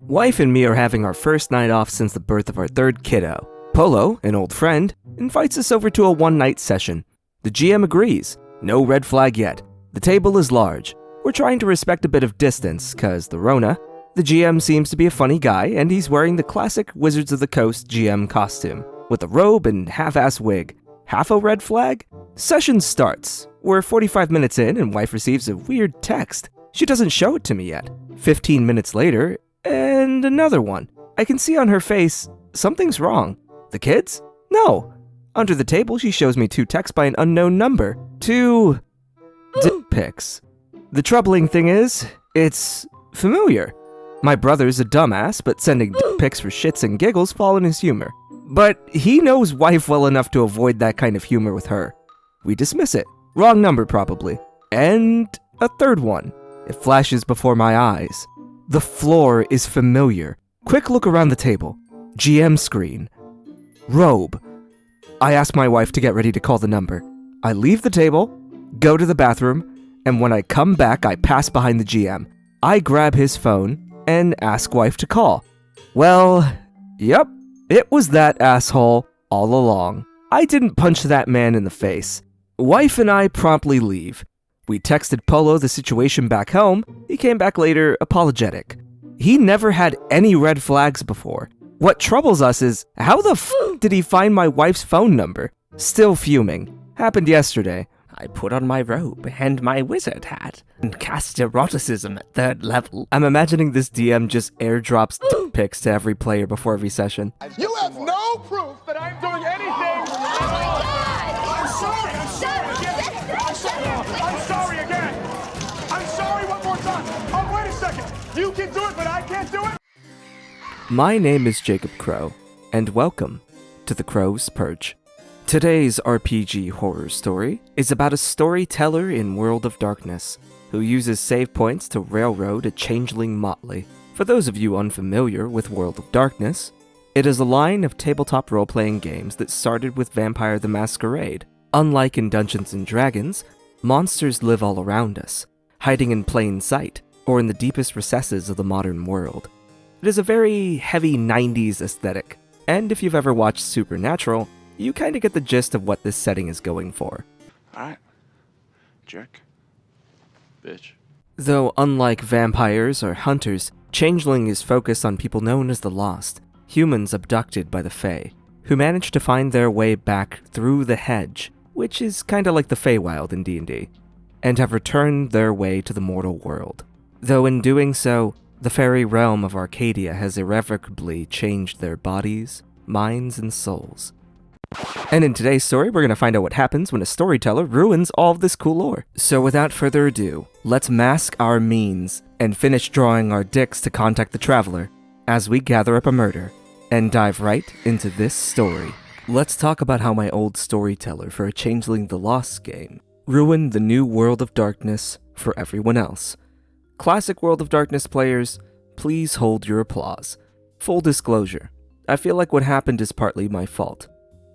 Wife and me are having our first night off since the birth of our third kiddo. Polo, an old friend, invites us over to a one-night session. The GM agrees. No red flag yet. The table is large. We're trying to respect a bit of distance, cause the Rona. The GM seems to be a funny guy, and he's wearing the classic Wizards of the Coast GM costume, with a robe and half-ass wig. Half a red flag? Session starts. We're 45 minutes in, and wife receives a weird text. She doesn't show it to me yet. 15 minutes later, and another one. I can see on her face, something's wrong. The kids? No. Under the table, she shows me 2 texts by an unknown number. 2 dick pics. The troubling thing is, it's familiar. My brother's a dumbass, but sending dick pics for shits and giggles fall in his humor. But he knows wife well enough to avoid that kind of humor with her. We dismiss it. Wrong number, probably. And a third one. It flashes before my eyes. The floor is familiar. Quick look around the table. GM screen. Robe. I ask my wife to get ready to call the number. I leave the table, go to the bathroom, and when I come back, I pass behind the GM. I grab his phone and ask wife to call. Well, yep, it was that asshole all along. I didn't punch that man in the face. Wife and I promptly leave. We texted Polo the situation back home. He came back later apologetic. He never had any red flags before. What troubles us is, how the f*** did he find my wife's phone number? Still fuming. Happened yesterday. I put on my robe and my wizard hat and cast eroticism at 3rd level. I'm imagining this DM just airdrops dick pics to every player before every session. You have no proof that I'm doing anything. Oh my God! I'm sorry again. I'm sorry one more time. Oh, wait a second. You can do it, but I can't do it. My name is Jacob Crowe, and welcome to the Crow's Perch. Today's RPG horror story is about a storyteller in World of Darkness who uses save points to railroad a changeling motley. For those of you unfamiliar with World of Darkness, it is a line of tabletop role-playing games that started with Vampire the Masquerade. Unlike in Dungeons & Dragons, monsters live all around us, hiding in plain sight or in the deepest recesses of the modern world. It is a very heavy 90s aesthetic, and if you've ever watched Supernatural, you kinda get the gist of what this setting is going for. Alright. Jerk. Bitch. Though unlike vampires or hunters, Changeling is focused on people known as the Lost, humans abducted by the Fae, who manage to find their way back through the hedge, which is kinda like the Feywild in D&D, and have returned their way to the mortal world. Though in doing so, the fairy realm of Arcadia has irrevocably changed their bodies, minds, and souls. And in today's story, we're going to find out what happens when a storyteller ruins all of this cool lore. So without further ado, let's mask our means and finish drawing our dicks to contact the traveler as we gather up a murder and dive right into this story. Let's talk about how my old storyteller for a Changeling the Lost game ruined the new World of Darkness for everyone else. Classic World of Darkness players, please hold your applause. Full disclosure, I feel like what happened is partly my fault.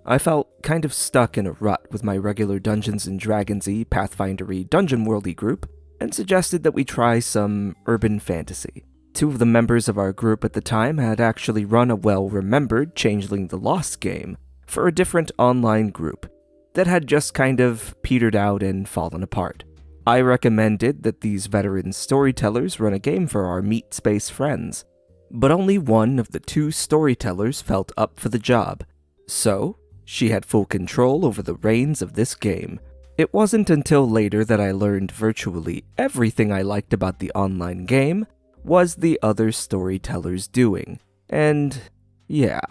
I felt kind of stuck in a rut with my regular Dungeons & Dragons-y, Pathfinder-y, Dungeon World-y group, and suggested that we try some urban fantasy. 2 of the members of our group at the time had actually run a well-remembered Changeling the Lost game for a different online group that had just kind of petered out and fallen apart. I recommended that these veteran storytellers run a game for our Meat Space friends, but only one of the 2 storytellers felt up for the job. So, she had full control over the reins of this game. It wasn't until later that I learned virtually everything I liked about the online game was the other storytellers doing. And yeah,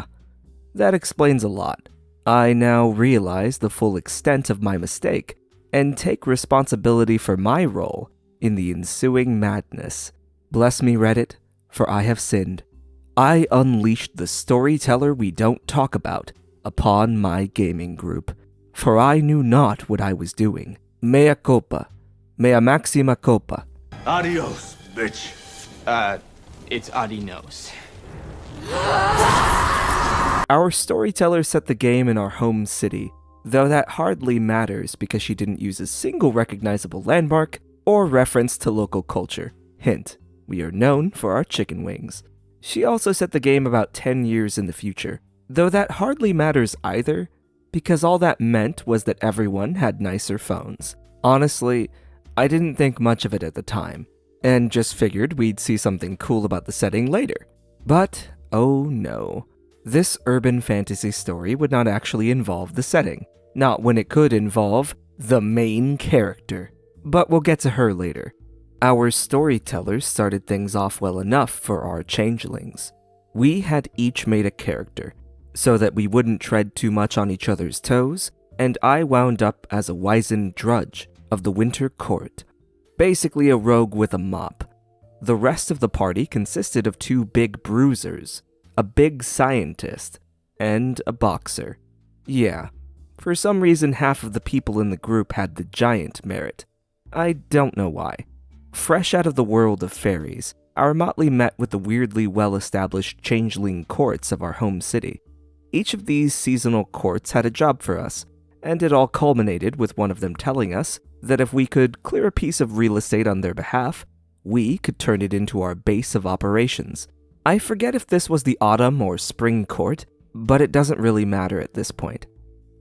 that explains a lot. I now realize the full extent of my mistake and take responsibility for my role in the ensuing madness. Bless me, Reddit, for I have sinned. I unleashed the storyteller we don't talk about upon my gaming group, for I knew not what I was doing. Mea culpa. Mea maxima culpa. Adios, bitch. It's adinos. Our storyteller set the game in our home city, though that hardly matters because she didn't use a single recognizable landmark or reference to local culture. Hint, we are known for our chicken wings. She also set the game about 10 years in the future, though that hardly matters either, because all that meant was that everyone had nicer phones. Honestly, I didn't think much of it at the time, and just figured we'd see something cool about the setting later. But, oh no. This urban fantasy story would not actually involve the setting, not when it could involve the main character. But we'll get to her later. Our storytellers started things off well enough for our changelings. We had each made a character, so that we wouldn't tread too much on each other's toes, and I wound up as a wizened drudge of the Winter Court, basically a rogue with a mop. The rest of the party consisted of 2 big bruisers, a big scientist, and a boxer. Yeah, for some reason half of the people in the group had the giant merit. I don't know why. Fresh out of the world of fairies, our motley met with the weirdly well-established changeling courts of our home city. Each of these seasonal courts had a job for us, and it all culminated with one of them telling us that if we could clear a piece of real estate on their behalf, we could turn it into our base of operations. I forget if this was the autumn or spring court, but it doesn't really matter at this point.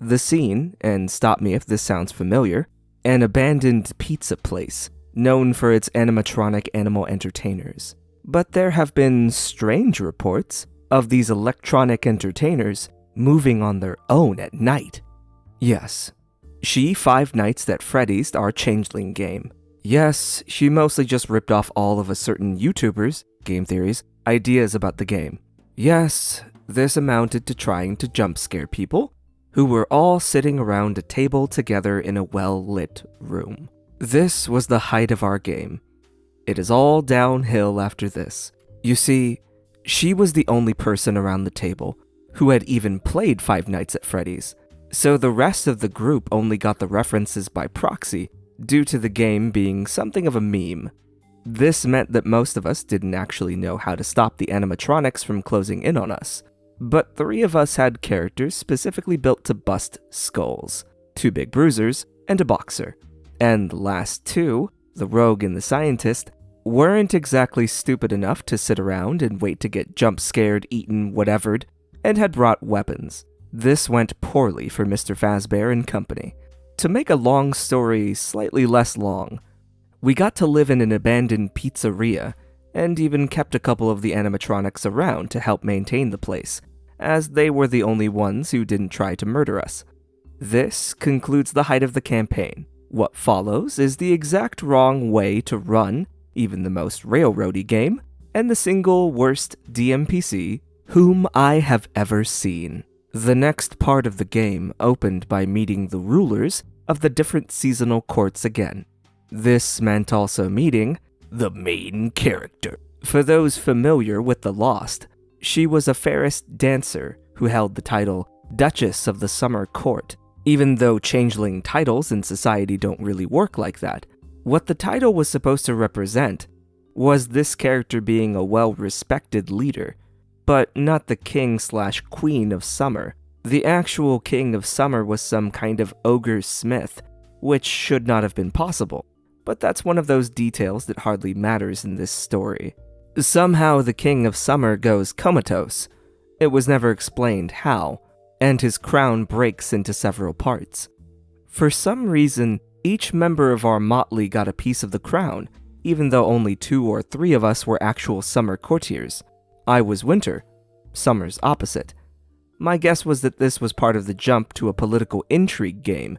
The scene, and stop me if this sounds familiar, an abandoned pizza place, known for its animatronic animal entertainers. But there have been strange reports of these electronic entertainers moving on their own at night. Yes, she Five Nights at Freddy's our changeling game. Yes, she mostly just ripped off all of a certain YouTuber's, game theories, ideas about the game. Yes, this amounted to trying to jump scare people, who were all sitting around a table together in a well-lit room. This was the height of our game. It is all downhill after this. You see, she was the only person around the table who had even played Five Nights at Freddy's, so the rest of the group only got the references by proxy due to the game being something of a meme. This meant that most of us didn't actually know how to stop the animatronics from closing in on us, but 3 of us had characters specifically built to bust skulls, 2 big bruisers, and a boxer. And the last 2, the rogue and the scientist, weren't exactly stupid enough to sit around and wait to get jump scared, eaten, whatevered, and had brought weapons. This went poorly for Mr. Fazbear and company. To make a long story slightly less long, we got to live in an abandoned pizzeria, and even kept a couple of the animatronics around to help maintain the place, as they were the only ones who didn't try to murder us. This concludes the height of the campaign. What follows is the exact wrong way to run even the most railroady game, and the single worst DMPC whom I have ever seen. The next part of the game opened by meeting the rulers of the different seasonal courts again. This meant also meeting the main character. For those familiar with The Lost, she was a fairest dancer who held the title Duchess of the Summer Court, even though changeling titles in society don't really work like that. What the title was supposed to represent was this character being a well-respected leader, but not the king/queen of summer. The actual king of summer was some kind of ogre smith, which should not have been possible, but that's one of those details that hardly matters in this story. Somehow the king of summer goes comatose. It was never explained how, and his crown breaks into several parts. For some reason, each member of our motley got a piece of the crown, even though only 2 or 3 of us were actual summer courtiers. I was winter, summer's opposite. My guess was that this was part of the jump to a political intrigue game,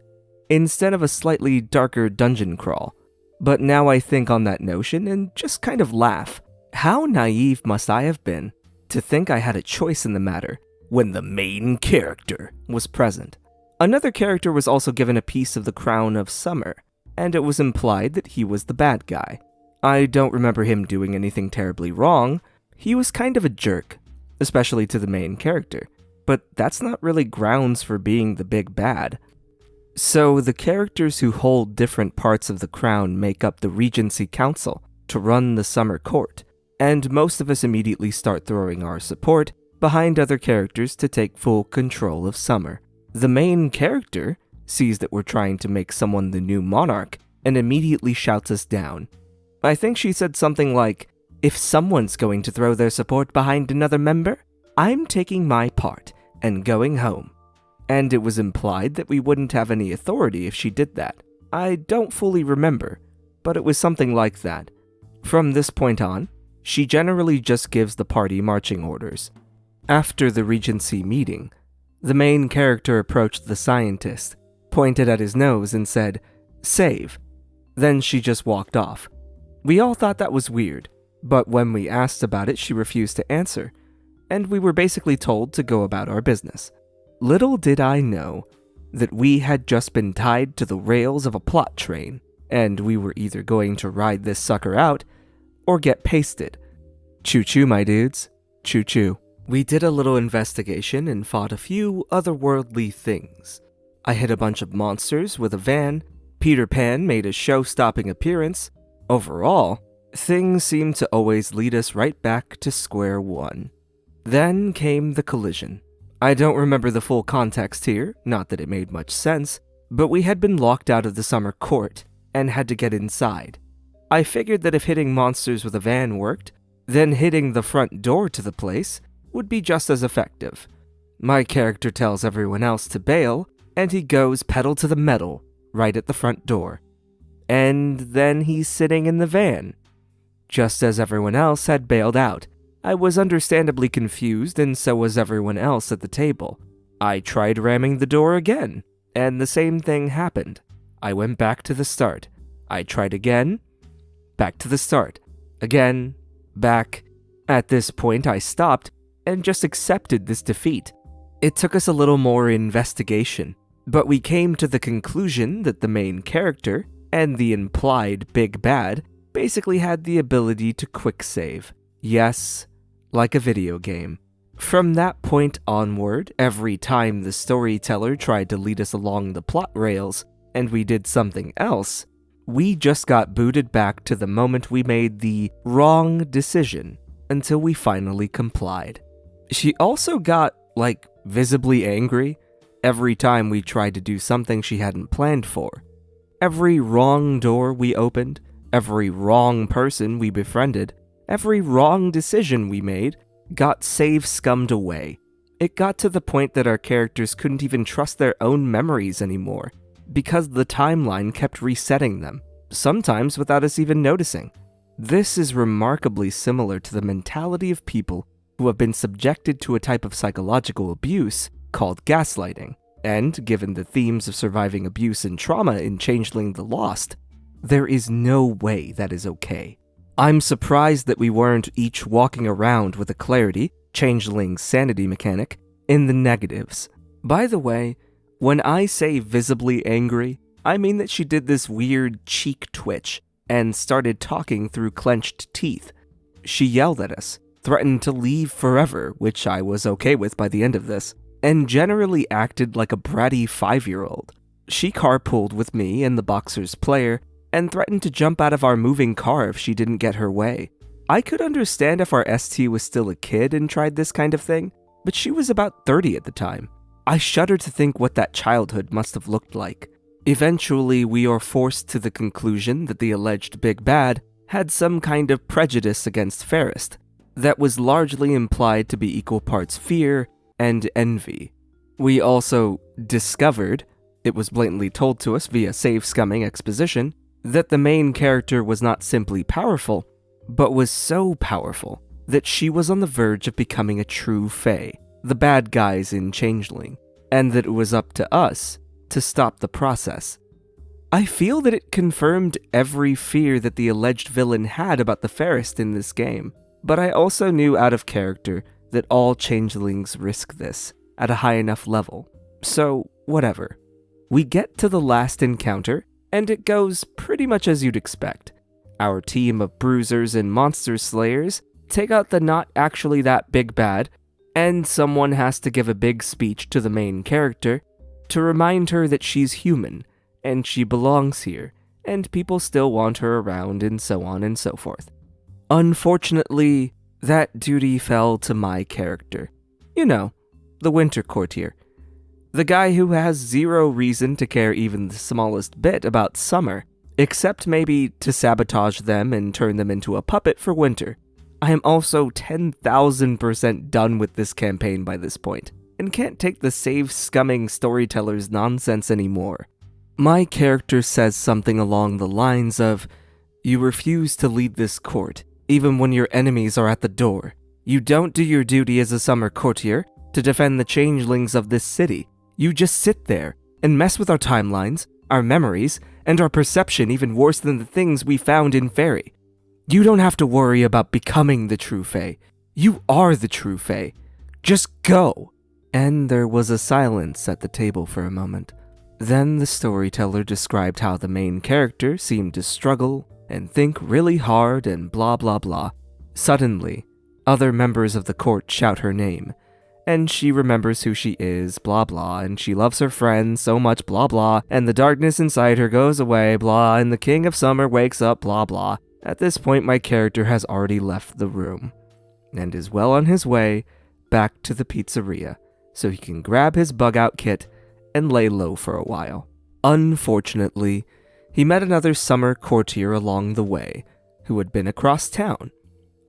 instead of a slightly darker dungeon crawl. But now I think on that notion and just kind of laugh. How naive must I have been to think I had a choice in the matter when the main character was present? Another character was also given a piece of the crown of summer, and it was implied that he was the bad guy. I don't remember him doing anything terribly wrong. He was kind of a jerk, especially to the main character, but that's not really grounds for being the big bad. So the characters who hold different parts of the crown make up the Regency Council to run the summer court, and most of us immediately start throwing our support behind other characters to take full control of summer. The main character sees that we're trying to make someone the new monarch and immediately shouts us down. I think she said something like, If someone's going to throw their support behind another member, I'm taking my part and going home. And it was implied that we wouldn't have any authority if she did that. I don't fully remember, but it was something like that. From this point on, she generally just gives the party marching orders. After the Regency meeting, the main character approached the scientist, pointed at his nose and said, "Save." Then she just walked off. We all thought that was weird, but when we asked about it, she refused to answer, and we were basically told to go about our business. Little did I know that we had just been tied to the rails of a plot train, and we were either going to ride this sucker out or get pasted. Choo-choo, my dudes. Choo-choo. We did a little investigation and fought a few otherworldly things. I hit a bunch of monsters with a van. Peter Pan made a show-stopping appearance. Overall, things seemed to always lead us right back to square one. Then came the collision. I don't remember the full context here, not that it made much sense, but we had been locked out of the summer court and had to get inside. I figured that if hitting monsters with a van worked, then hitting the front door to the place would be just as effective. My character tells everyone else to bail, and he goes pedal to the metal right at the front door. And then he's sitting in the van, just as everyone else had bailed out. I was understandably confused, and so was everyone else at the table. I tried ramming the door again, and the same thing happened. I went back to the start. I tried again, back to the start. Again, back. At this point, I stopped and just accepted this defeat. It took us a little more investigation, but we came to the conclusion that the main character and the implied big bad basically had the ability to quick save. Yes, like a video game. From that point onward, every time the storyteller tried to lead us along the plot rails and we did something else, we just got booted back to the moment we made the wrong decision until we finally complied. She also got, visibly angry every time we tried to do something she hadn't planned for. Every wrong door we opened, every wrong person we befriended, every wrong decision we made got save-scummed away. It got to the point that our characters couldn't even trust their own memories anymore, because the timeline kept resetting them, sometimes without us even noticing. This is remarkably similar to the mentality of people who have been subjected to a type of psychological abuse called gaslighting, and given the themes of surviving abuse and trauma in Changeling the Lost, there is no way that is okay. I'm surprised that we weren't each walking around with a clarity, Changeling's sanity mechanic, in the negatives. By the way, when I say visibly angry, I mean that she did this weird cheek twitch and started talking through clenched teeth. She yelled at us, threatened to leave forever, which I was okay with by the end of this, and generally acted like a bratty 5-year-old. She carpooled with me and the Boxer's player, and threatened to jump out of our moving car if she didn't get her way. I could understand if our ST was still a kid and tried this kind of thing, but she was about 30 at the time. I shudder to think what that childhood must have looked like. Eventually, we are forced to the conclusion that the alleged big bad had some kind of prejudice against Fairest that was largely implied to be equal parts fear and envy. We also discovered, it was blatantly told to us via save-scumming exposition, that the main character was not simply powerful, but was so powerful that she was on the verge of becoming a true Fae, the bad guys in Changeling, and that it was up to us to stop the process. I feel that it confirmed every fear that the alleged villain had about the Fairest in this game, but I also knew out of character that all Changelings risk this at a high enough level, so whatever. We get to the last encounter, and it goes pretty much as you'd expect. Our team of bruisers and monster slayers take out the not actually that big bad, and someone has to give a big speech to the main character to remind her that she's human, and she belongs here, and people still want her around, and so on and so forth. Unfortunately, that duty fell to my character. You know, the winter courtier. The guy who has zero reason to care even the smallest bit about summer, except maybe to sabotage them and turn them into a puppet for winter. I am also 10,000% done with this campaign by this point, and can't take the save-scumming storyteller's nonsense anymore. My character says something along the lines of, "You refuse to lead this court, even when your enemies are at the door. You don't do your duty as a summer courtier to defend the changelings of this city. You just sit there and mess with our timelines, our memories, and our perception even worse than the things we found in Fairy. You don't have to worry about becoming the true Fae. You are the true Fae. Just go." And there was a silence at the table for a moment. Then the storyteller described how the main character seemed to struggle and think really hard and blah blah blah. Suddenly, other members of the court shout her name, and she remembers who she is, blah blah, and she loves her friends so much, blah blah, and the darkness inside her goes away, blah, and the king of summer wakes up, blah blah. At this point, my character has already left the room, and is well on his way back to the pizzeria, so he can grab his bug-out kit and lay low for a while. Unfortunately, he met another summer courtier along the way, who had been across town,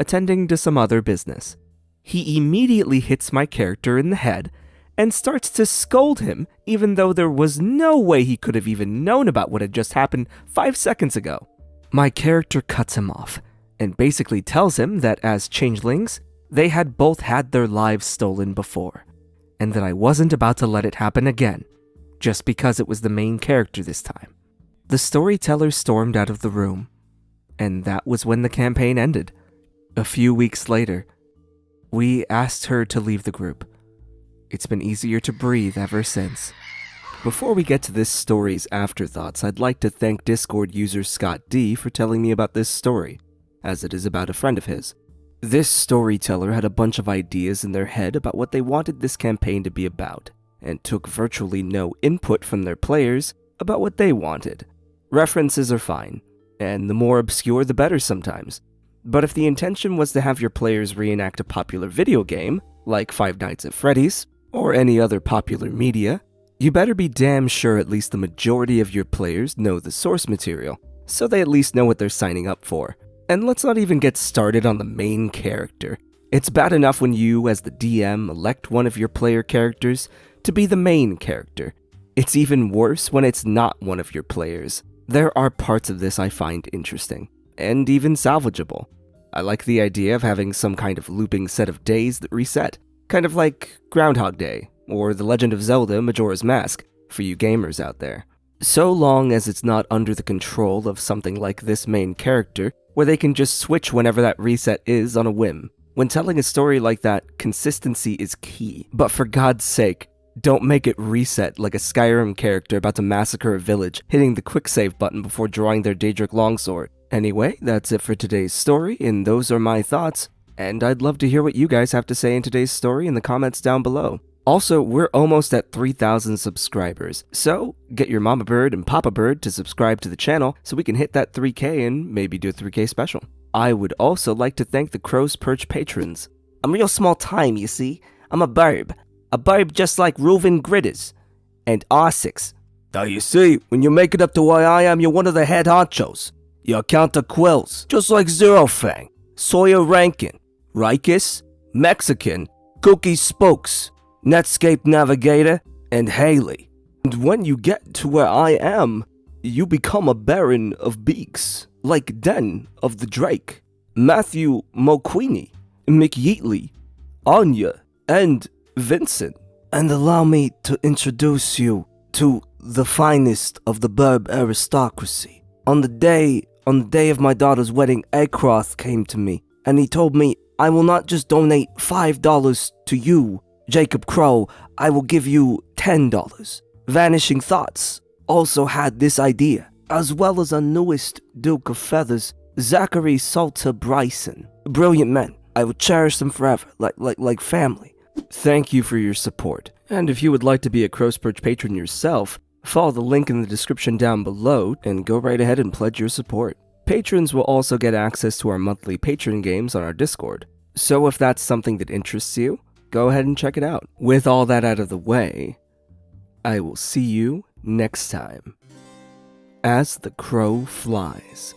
attending to some other business. He immediately hits my character in the head and starts to scold him, even though there was no way he could have even known about what had just happened 5 seconds ago. My character cuts him off, and basically tells him that as changelings, they had both had their lives stolen before, and that I wasn't about to let it happen again, just because it was the main character this time. The storyteller stormed out of the room, and that was when the campaign ended. A few weeks later, we asked her to leave the group. It's been easier to breathe ever since. Before we get to this story's afterthoughts, I'd like to thank Discord user Scott D for telling me about this story, as it is about a friend of his. This storyteller had a bunch of ideas in their head about what they wanted this campaign to be about, and took virtually no input from their players about what they wanted. References are fine, and the more obscure the better sometimes. But if the intention was to have your players reenact a popular video game, like Five Nights at Freddy's, or any other popular media, you better be damn sure at least the majority of your players know the source material, so they at least know what they're signing up for. And let's not even get started on the main character. It's bad enough when you, as the DM, elect one of your player characters to be the main character. It's even worse when it's not one of your players. There are parts of this I find interesting, and even salvageable. I like the idea of having some kind of looping set of days that reset, kind of like Groundhog Day, or The Legend of Zelda Majora's Mask, for you gamers out there. So long as it's not under the control of something like this main character, where they can just switch whenever that reset is on a whim. When telling a story like that, consistency is key. But for God's sake, don't make it reset like a Skyrim character about to massacre a village, hitting the quick save button before drawing their Daedric longsword. Anyway, that's it for today's story, and those are my thoughts. And I'd love to hear what you guys have to say in today's story in the comments down below. Also, we're almost at 3,000 subscribers, so get your mama bird and papa bird to subscribe to the channel so we can hit that 3K and maybe do a 3K special. I would also like to thank the Crow's Perch patrons. I'm real small time, you see. I'm a Birb just like Reuven Gritters and ArSyx. Now you see, when you make it up to where I am, you're one of the head honchos. You account to Quills, just like Zerofang, Sawyer Rankin, Rykis, Mexican, Kooky Spooks, Netscape Navigator, and Haley. And when you get to where I am, you become a Baron of Beaks, like Den of the Drake, Matthew MulQueeny, McYeetly, Anja, and Vincent. And allow me to introduce you to the finest of the Birb aristocracy. On the day of my daughter's wedding, Acroth came to me, and he told me, I will not just donate $5 to you, Jacob Crowe, I will give you $10. Vanishing Thoughts also had this idea, as well as our newest Duke of Feathers, Zachery Salter-Bryson. Brilliant men. I will cherish them forever, like family. Thank you for your support. And if you would like to be a Crow's Perch patron yourself, follow the link in the description down below and go right ahead and pledge your support. Patrons will also get access to our monthly patron games on our Discord. So if that's something that interests you, go ahead and check it out. With all that out of the way, I will see you next time. As the crow flies.